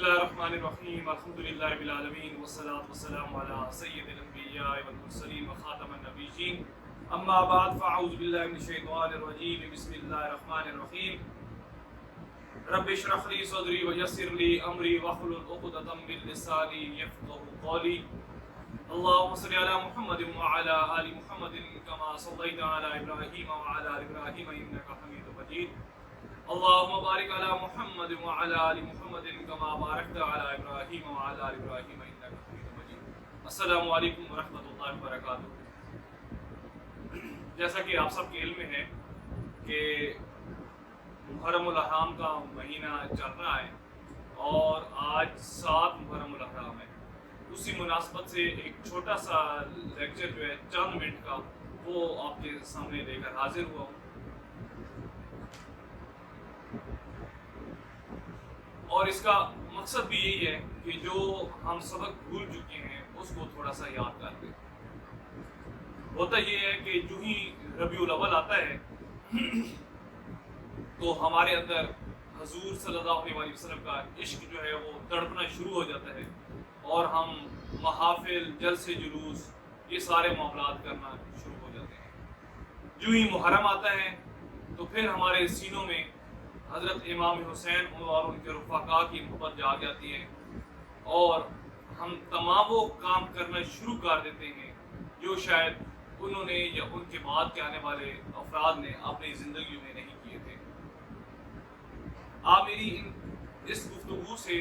اللہ الرحمن الرحیم الحمدللہ رب العالمین والصلاة والسلام علی سید الانبیاء والمرسلین وخاتم النبیین اما بعد فاعوذ باللہ من الشیطان الرجیم بسم اللہ الرحمن الرحیم رب اشرح لی صدری ویسر لی امری واحلل عقدۃ من لسانی یفقهوا قولی اللهم صل علی محمد وعلی آل محمد کما صلیت علی ابراہیم وعلی آل ابراہیم انک حمید مجید اللهم بارک علی محمد وعلی آل محمد کما بارکت علی ابراہیم وعلی آل ابراہیم انک حمید مجید۔ السلام علیکم ورحمۃ اللہ وبرکاتہ۔ جیسا کہ آپ سب کے علم میں ہے کہ محرم الاحرام کا مہینہ چل رہا ہے اور آج 7 محرم الاحرام ہے، اسی مناسبت سے ایک چھوٹا سا لیکچر جو ہے چند منٹ کا وہ آپ کے سامنے لے کر حاضر ہوا ہوں، اور اس کا مقصد بھی یہی ہے کہ جو ہم سبق بھول چکے ہیں اس کو تھوڑا سا یاد کر دیں۔ ہوتا یہ ہے کہ جو ہی ربیع الاول آتا ہے تو ہمارے اندر حضور صلی اللہ علیہ وسلم کا عشق جو ہے وہ تڑپنا شروع ہو جاتا ہے اور ہم محافل، جلسے جلوس، یہ سارے معاملات کرنا شروع ہو جاتے ہیں۔ جو ہی محرم آتا ہے تو پھر ہمارے سینوں میں حضرت امام حسین اور ان کے رفقا کی محبت جاگ جاتی ہے اور ہم تمام وہ کام کرنا شروع کر دیتے ہیں جو شاید انہوں نے یا ان کے بعد کے آنے والے افراد نے اپنی زندگی میں نہیں کیے تھے۔ آپ میری اس گفتگو سے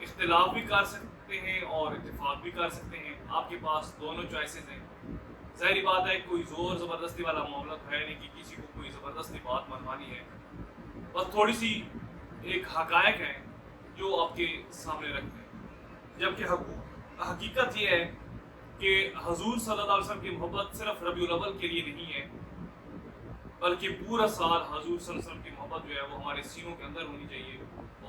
اختلاف بھی کر سکتے ہیں اور اتفاق بھی کر سکتے ہیں، آپ کے پاس دونوں چوائسیز ہیں۔ ظاہری بات ہے کوئی زور زبردستی والا معاملہ تو ہے نہیں کہ کسی کو کوئی زبردستی بات منوانی ہے، بس تھوڑی سی ایک حقائق ہے جو آپ کے سامنے رکھتے ہیں، جبکہ حقیقت یہ ہے کہ حضور صلی اللہ علیہ وسلم کی محبت صرف ربیع الاول کے لیے نہیں ہے، بلکہ پورا سال حضور صلی اللہ علیہ وسلم کی محبت جو ہے وہ ہمارے سینوں کے اندر ہونی چاہیے،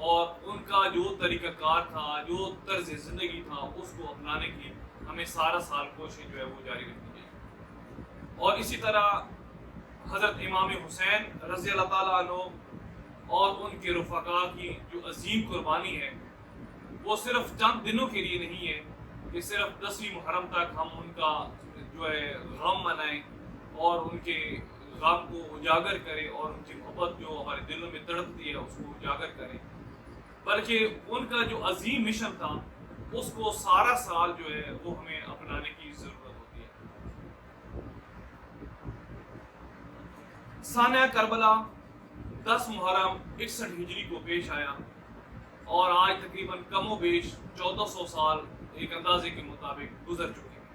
اور ان کا جو طریقہ کار تھا، جو طرز زندگی تھا، اس کو اپنانے کی ہمیں سارا سال کوشش جو ہے وہ جاری رکھنی چاہیے۔ اور اسی طرح حضرت امام حسین رضی اللہ تعالیٰ عنہ اور ان کے رفقا کی جو عظیم قربانی ہے وہ صرف چند دنوں کے لیے نہیں ہے کہ صرف 10ویں محرم تک ہم ان کا جو ہے غم منائیں اور ان کے غم کو اجاگر کریں اور ان کی محبت جو ہمارے دلوں میں تڑپتی ہے اس کو اجاگر کریں، بلکہ ان کا جو عظیم مشن تھا اس کو سارا سال جو ہے وہ ہمیں اپنانے کی ضرورت ہوتی ہے۔ سانحہ کربلا 10 محرم 61 ہجری کو پیش آیا اور آج تقریباً کم و بیش 1400 سال ایک اندازے کے مطابق گزر چکے ہیں،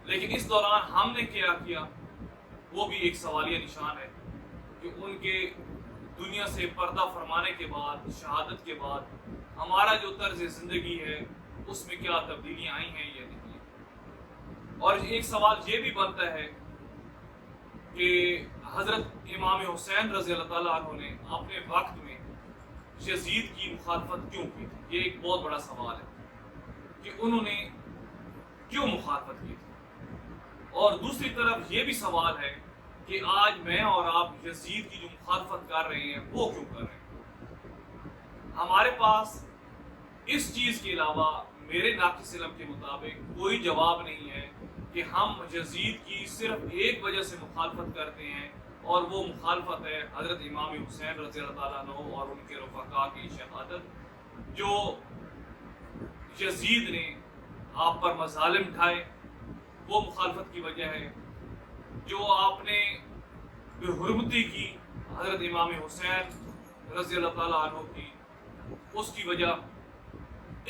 لیکن اس دوران ہم نے کیا کیا وہ بھی ایک سوالیہ نشان ہے کہ ان کے دنیا سے پردہ فرمانے کے بعد، شہادت کے بعد ہمارا جو طرز زندگی ہے اس میں کیا تبدیلیاں آئی ہیں یا نہیں۔ اور ایک سوال یہ بھی بنتا ہے کہ حضرت امام حسین رضی اللہ تعالیٰ عنہ نے اپنے وقت میں یزید کی مخالفت کیوں کی تھی؟ یہ ایک بہت بڑا سوال ہے کہ انہوں نے کیوں مخالفت کی تھی۔ اور دوسری طرف یہ بھی سوال ہے کہ آج میں اور آپ یزید کی جو مخالفت کر رہے ہیں وہ کیوں کر رہے ہیں۔ ہمارے پاس اس چیز کے علاوہ میرے ناقص علم کے مطابق کوئی جواب نہیں ہے کہ ہم یزید کی صرف ایک وجہ سے مخالفت کرتے ہیں، اور وہ مخالفت ہے حضرت امام حسین رضی اللہ تعالیٰ عنہ اور ان کے رفقا کی شہادت، جو یزید نے آپ پر مظالم ڈھائے وہ مخالفت کی وجہ ہے، جو آپ نے بے حرمتی کی حضرت امام حسین رضی اللہ تعالیٰ عنہ کی اس کی وجہ۔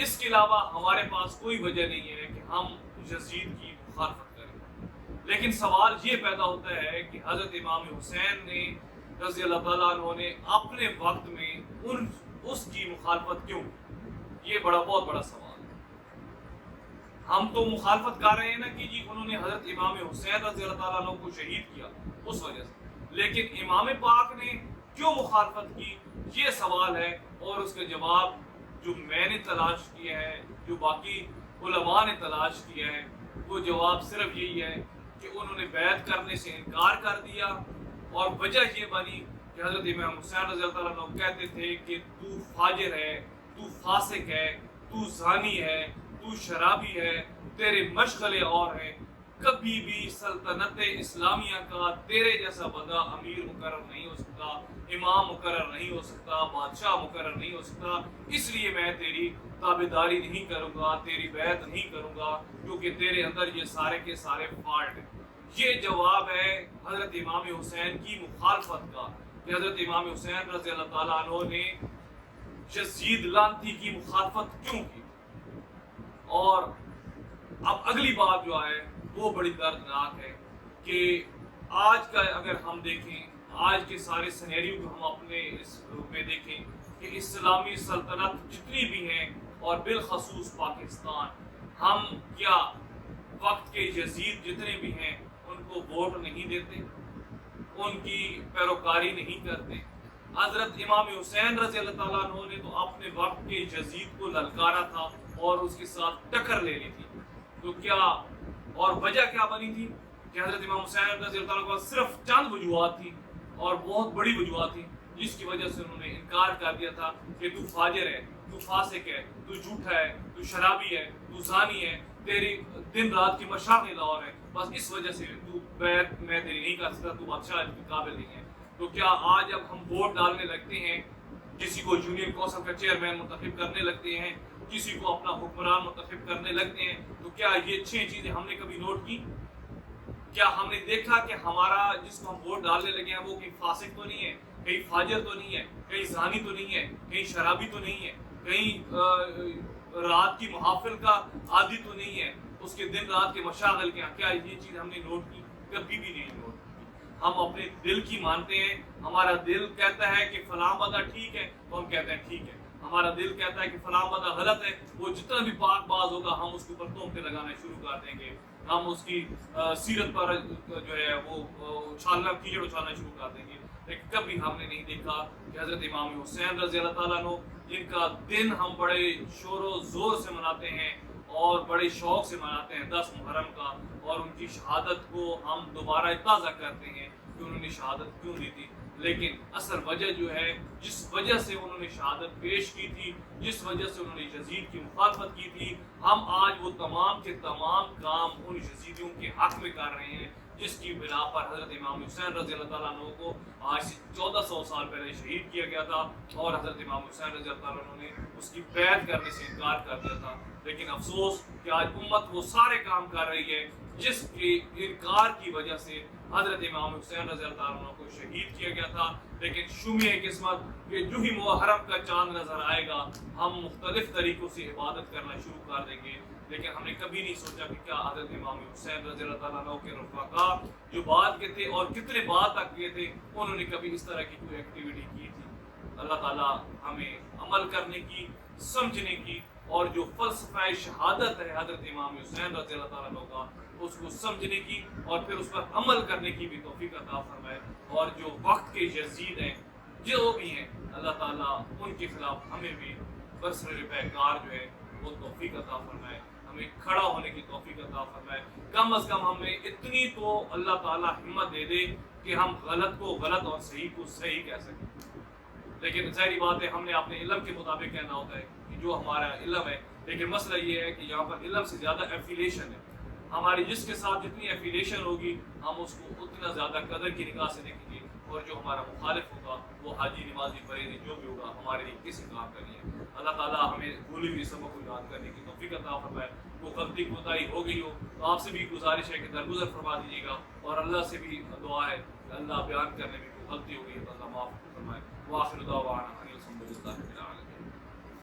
اس کے علاوہ ہمارے پاس کوئی وجہ نہیں ہے کہ ہم یزید کی مخالفت کریں، لیکن سوال یہ پیدا ہوتا ہے کہ حضرت امام حسین نے رضی اللہ تعالیٰ عنہ نے اپنے وقت میں اس کی مخالفت کیوں کی؟ یہ بہت بڑا سوال ہے۔ ہم تو مخالفت کر رہے ہیں نا کہ جی انہوں نے حضرت امام حسین رضی اللہ تعالیٰ عنہ کو شہید کیا اس وجہ سے، لیکن امام پاک نے کیوں مخالفت کی یہ سوال ہے، اور اس کا جواب جو میں نے تلاش کیا ہے، جو باقی علماء نے تلاش کیا ہے، وہ جواب صرف یہی ہے کہ انہوں نے بیعت کرنے سے انکار کر دیا، اور وجہ یہ بنی کہ حضرت امام حسین رضی اللہ تعالیٰ عنہ کہتے تھے کہ تو فاجر ہے، تو فاسق ہے، تو زانی ہے، تو شرابی ہے، تیرے مشغلے اور ہیں، کبھی بھی سلطنت اسلامیہ کا تیرے جیسا بندہ امیر مقرر نہیں ہو سکتا، امام مقرر نہیں ہو سکتا، بادشاہ مقرر نہیں ہو سکتا، اس لیے میں تیری تابعداری نہیں کروں گا، تیری بیعت نہیں کروں گا، کیونکہ تیرے اندر یہ سارے کے سارے فالٹ ہیں۔ یہ جواب ہے حضرت امام حسین کی مخالفت کا، کہ حضرت امام حسین رضی اللہ تعالیٰ عنہ نے یزید لعنتی کی مخالفت کیوں کی۔ اور اب اگلی بات جو ہے وہ بڑی دردناک ہے کہ آج کا اگر ہم دیکھیں، آج کے سارے سینیریو کو ہم اپنے اس میں دیکھیں کہ اسلامی سلطنت جتنی بھی ہیں اور بالخصوص پاکستان، ہم کیا وقت کے یزید جتنے بھی ہیں ان کو ووٹ نہیں دیتے، ان کی پیروکاری نہیں کرتے؟ حضرت امام حسین رضی اللہ تعالیٰ عنہ نے تو اپنے وقت کے یزید کو للکارا تھا اور اس کے ساتھ ٹکر لے لی تھی، تو کیا اور وجہ کیا بنی تھی کہ حضرت امام حسین رضی اللہ تعالیٰ عنہ صرف چند وجوہات تھی اور بہت بڑی وجوہات تھی جس کی وجہ سے انہوں نے انکار کر دیا تھا کہ تو فاجر ہے، تو فاسق ہے، تو جھوٹا ہے، تو شرابی ہے، تو زانی ہے، تیری دن رات کی مشاغل اور ہے، بس اس وجہ سے تو بیعت میں تیری نہیں کر سکتا، تو بادشاہ کے قابل نہیں ہے۔ تو کیا آج اب ہم ووٹ ڈالنے لگتے ہیں، کسی کو یونین کونسل کا چیئرمین منتخب کرنے لگتے ہیں، کسی کو اپنا حکمران منتخب کرنے لگتے ہیں، تو کیا یہ 6 چیزیں ہم نے کبھی نوٹ کی؟ کیا ہم نے دیکھا کہ ہمارا جس کو ہم ووٹ ڈالنے لگے ہیں وہ کہیں فاسق تو نہیں ہے، کہیں فاجر تو نہیں ہے، کہیں زانی تو نہیں ہے، کہیں شرابی تو نہیں ہے، کہیں رات کی محافل کا عادی تو نہیں ہے، اس کے دن رات کے مشاغل کیا یہ چیز ہم نے نوٹ کی؟ کبھی بھی نہیں نوٹ کی۔ ہم اپنے دل کی مانتے ہیں، ہمارا دل کہتا ہے کہ فلاں بندہ ٹھیک ہے تو ہم کہتے ہیں ٹھیک ہے، ہمارا دل کہتا ہے کہ فلاں بندہ غلط ہے، وہ جتنا بھی پاک باز ہوگا ہم اس کے اوپر تہمتیں لگانا شروع کر دیں گے، ہم اس کی سیرت پر جو ہے وہ کیچڑ اچھالنا شروع کر دیں گے۔ لیکن کبھی ہم نے نہیں دیکھا کہ حضرت امام حسین رضی اللہ تعالیٰ عنہ، جن کا دن ہم بڑے شور و زور سے مناتے ہیں اور بڑے شوق سے مناتے ہیں 10 محرم کا، اور ان کی شہادت کو ہم دوبارہ تازہ کرتے ہیں کہ انہوں نے شہادت کیوں دی تھی، لیکن اصل وجہ جو ہے جس وجہ سے انہوں نے شہادت پیش کی تھی، جس وجہ سے انہوں نے یزید کی مخالفت کی تھی، ہم آج وہ تمام کے تمام کام ان یزیدیوں کے حق میں کر رہے ہیں، جس کی بنا پر حضرت امام حسین رضی اللہ تعالیٰ عنہ کو آج سے 1400 سال پہلے شہید کیا گیا تھا، اور حضرت امام حسین رضی اللہ تعالیٰ عنہ نے اس کی بیعت کرنے سے انکار کر دیا تھا۔ لیکن افسوس کہ آج امت وہ سارے کام کر رہی ہے جس کے انکار کی وجہ سے حضرت امام حسین رضی اللہ عنہ کو شہید کیا گیا تھا۔ لیکن شومی قسمت کہ جو ہی محرم کا چاند نظر آئے گا ہم مختلف طریقوں سے عبادت کرنا شروع کر دیں گے، لیکن ہم نے کبھی نہیں سوچا کہ کیا حضرت امام حسین رضی اللہ تعالیٰ عنہ کے رفقا جو بعد کے تھے اور کتنے بعد تک کے تھے، انہوں نے کبھی اس طرح کی کوئی ایکٹیویٹی کی تھی۔ اللہ تعالیٰ ہمیں عمل کرنے کی، سمجھنے کی، اور جو فلسفہ شہادت ہے حضرت امام حسین رضی اللہ تعالیٰ عنہ کا، اس کو سمجھنے کی اور پھر اس پر عمل کرنے کی بھی توفیق عطا فرمائے، اور جو وقت کے یزید ہیں جو بھی ہیں اللہ تعالیٰ ان کے خلاف ہمیں بھی برسر پیکار جو ہے وہ توفیق عطا فرمائے، ہمیں کھڑا ہونے کی توفیق عطا فرمائے۔ کم از کم ہمیں اتنی تو اللہ تعالیٰ ہمت دے دے کہ ہم غلط کو غلط اور صحیح کو صحیح کہہ سکیں۔ لیکن ظاہری بات ہے ہم نے اپنے علم کے مطابق کہنا ہوتا ہے کہ جو ہمارا علم ہے، لیکن مسئلہ یہ ہے کہ یہاں پر علم سے زیادہ ایفیلیشن ہے، ہماری جس کے ساتھ جتنی ایفیلیشن ہوگی ہم اس کو اتنا زیادہ قدر کی نگاہ سے دیکھیں گے، اور جو ہمارا مخالف ہوگا وہ حاجی نمازی فریضی جو بھی ہوگا ہمارے لیے کسی کام کا نہیں ہے۔ اللہ تعالیٰ ہمیں بھولی ہوئی سبق کو یاد کرنے کی توفیق عطا فرمائے۔ وہ غلطی کوتاہی ہو گئی ہو تو آپ سے بھی گزارش ہے کہ درگزر فرما دیجیے گا، اور اللہ سے بھی دعا ہے کہ اللہ بیان کرنے میں کوئی غلطی ہو گئی ہے تو اللہ معاف فرمائے۔ وآخر دعوانا